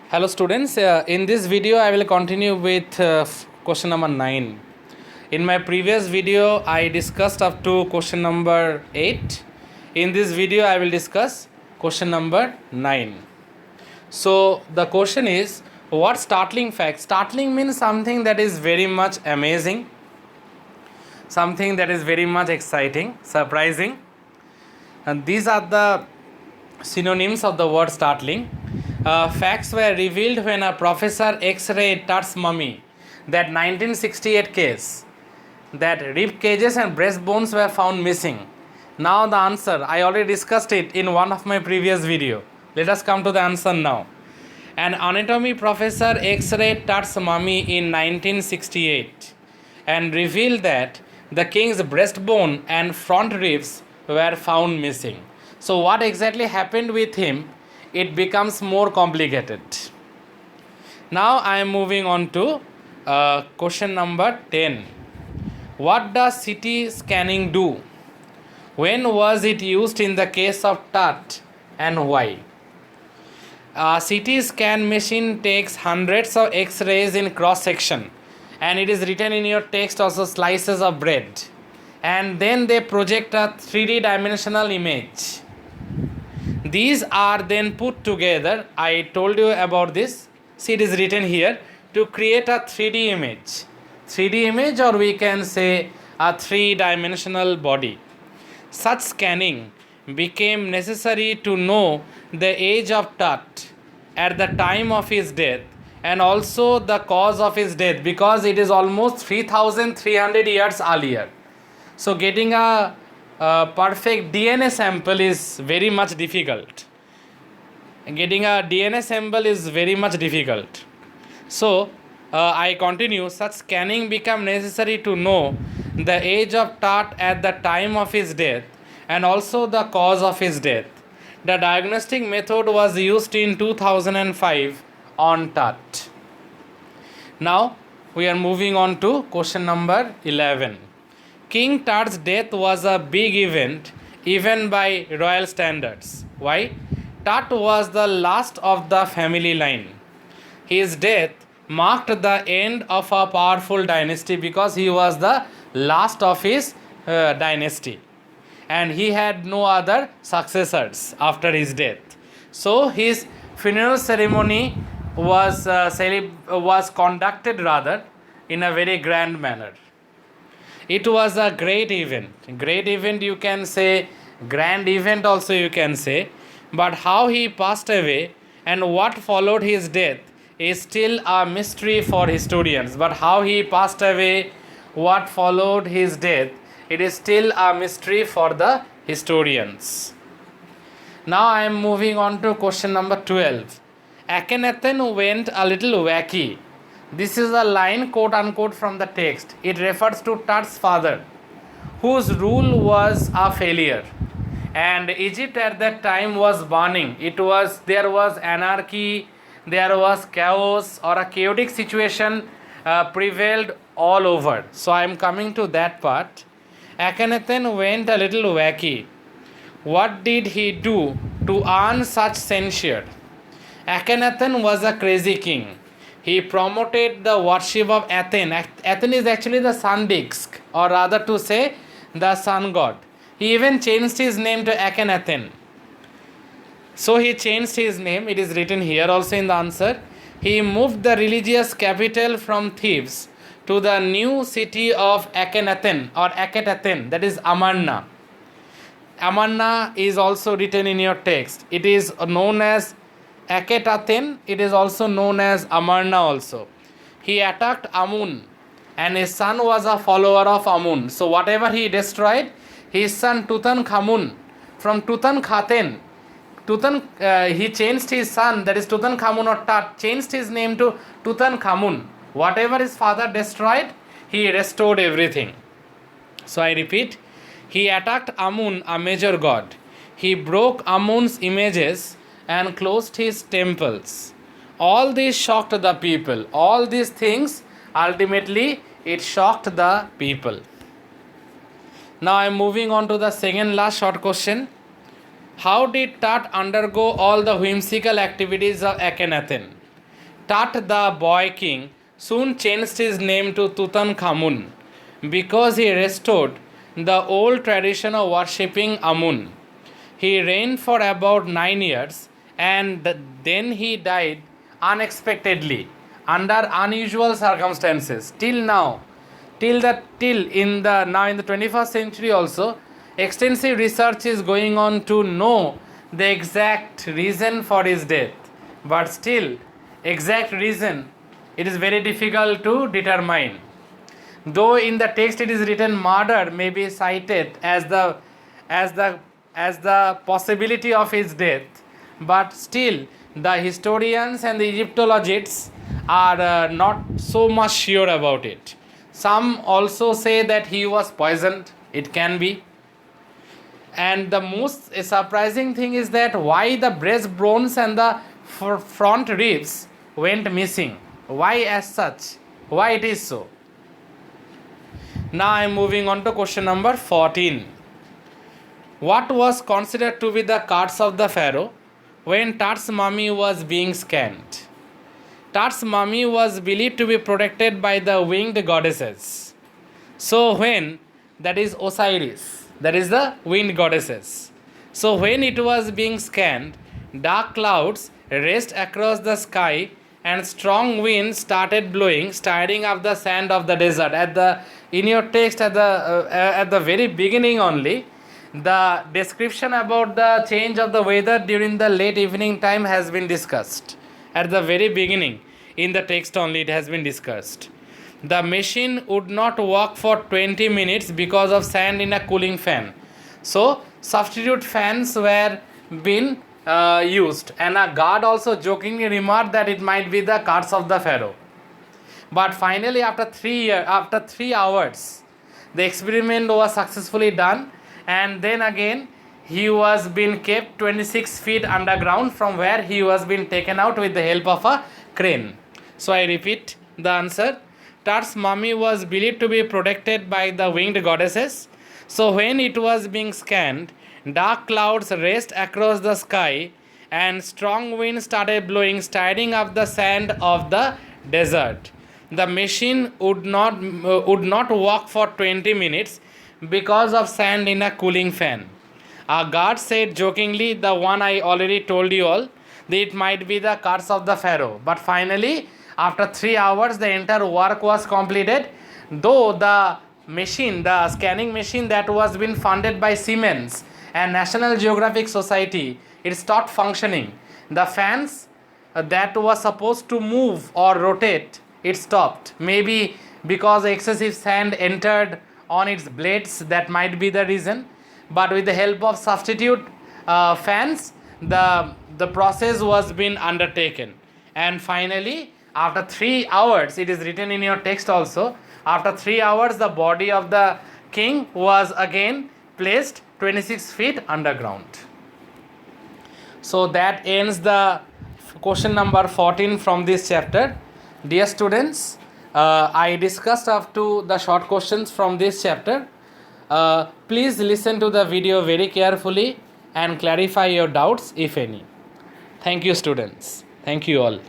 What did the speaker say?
Hello students, in this video I will continue with question number 9. In my previous video I discussed up to question number 8. In this video I will discuss question number 9. So the question is, what startling fact? Startling means something that is very much amazing, something that is very much exciting, surprising. And these are the synonyms of the word startling. Facts were revealed when a Professor X-ray Tutt's mummy, that 1968 case, that rib cages and breastbones were found missing. Now the answer, I already discussed it in one of my previous video. Let us come to the answer now. An anatomy professor X-ray Tutt's mummy in 1968 and revealed that the king's breastbone and front ribs were found missing. So what exactly happened with him? It becomes more complicated. Now I am moving on to question number 10. What does CT scanning do? When was it used in the case of Tutt and why? A CT scan machine takes hundreds of X-rays in cross section, and it is written in your text also slices of bread, and then they project a 3D dimensional image. These are then put together. I told you about this. See, it is written here, to create a 3D image. 3D image, or we can say a 3-dimensional body. Such scanning became necessary to know the age of Tutt at the time of his death and also the cause of his death, because it is almost 3300 years earlier. So getting a perfect DNA sample is very much difficult. Getting a DNA sample is very much difficult. So I continue. Such scanning became necessary to know the age of Tutt at the time of his death and also the cause of his death. The diagnostic method was used in 2005 on Tutt. Now we are moving on to question number 11. King Tutt's death was a big event, even by royal standards. Why? Tutt was the last of the family line. His death marked the end of a powerful dynasty because he was the last of his dynasty, and he had no other successors after his death. So his funeral ceremony was conducted rather in a very grand manner. It was a great event. Great event you can say, grand event also you can say. But how he passed away and what followed his death is still a mystery for historians. But how he passed away, what followed his death, it is still a mystery for the historians. Now I am moving on to question number 12. Akhenaten went a little wacky. This is a line quote unquote from the text. It refers to Tutt's father, whose rule was a failure. And Egypt at that time was burning. There was anarchy, there was chaos, or a chaotic situation prevailed all over. So I am coming to that part. Akhenaten went a little wacky. What did he do to earn such censure? Akhenaten was a crazy king. He promoted the worship of Athene. Athene is actually the sun disk, or rather to say the sun god. He even changed his name to Akhenaten. So he changed his name. It is written here also in the answer. He moved the religious capital from Thebes to the new city of Akhenaten or Akhetaten, that is Amarna. Amarna is also written in your text. It is known as Akhetaten, it is also known as Amarna also. He attacked Amun, and his son was a follower of Amun. So whatever he destroyed, his son Tutankhamun, from Tutankhaten, he changed his son, that is Tutankhamun or Tut, changed his name to Tutankhamun. Whatever his father destroyed, he restored everything. So I repeat, he attacked Amun, a major god. He broke Amun's images and closed his temples. All this shocked the people. All these things, ultimately, it shocked the people. Now I am moving on to the second last short question. How did Tutt undergo all the whimsical activities of Akhenaten? Tut the boy king soon changed his name to Tutankhamun because he restored the old tradition of worshipping Amun. He reigned for about 9 years and then he died unexpectedly under unusual circumstances. Till in the 21st century also, extensive research is going on to know the exact reason for his death. But still, exact reason it is very difficult to determine. Though in the text it is written murder may be cited as the possibility of his death, but still the historians and the Egyptologists are not so much sure about it. Some also say that he was poisoned. It can be. And the most surprising thing is that why the breastbones and the front ribs went missing. Why as such? Why it is so? Now I am moving on to question number 14. What was considered to be the curse of the pharaoh when Tut's mummy was being scanned? Tut's mummy was believed to be protected by the winged goddesses. So when, that is Osiris, that is the winged goddesses. So when it was being scanned, dark clouds raced across the sky and strong winds started blowing, stirring up the sand of the desert. In your text at the very beginning only, the description about the change of the weather during the late evening time has been discussed. At the very beginning, in the text only, it has been discussed. The machine would not work for 20 minutes because of sand in a cooling fan. So, substitute fans were being used. And a guard also jokingly remarked that it might be the curse of the pharaoh. But finally, after 3 hours, the experiment was successfully done. And then again, he was being kept 26 feet underground from where he was being taken out with the help of a crane. So I repeat the answer. Tut's mummy was believed to be protected by the winged goddesses. So when it was being scanned, dark clouds raced across the sky and strong winds started blowing, stirring up the sand of the desert. The machine would not work for 20 minutes because of sand in a cooling fan. A guard said jokingly, the one I already told you all, that it might be the curse of the pharaoh. But finally, after 3 hours, the entire work was completed. Though the machine, the scanning machine that was being funded by Siemens and National Geographic Society, it stopped functioning. The fans that was supposed to move or rotate, it stopped. Maybe because excessive sand entered on its blades, that might be the reason. But with the help of substitute fans, the process was being undertaken. And finally, after 3 hours, it is written in your text also, after 3 hours, the body of the king was again placed 26 feet underground. So that ends the question number 14 from this chapter. Dear students, I discussed up to the short questions from this chapter. Please listen to the video very carefully and clarify your doubts if any. Thank you, students. Thank you all.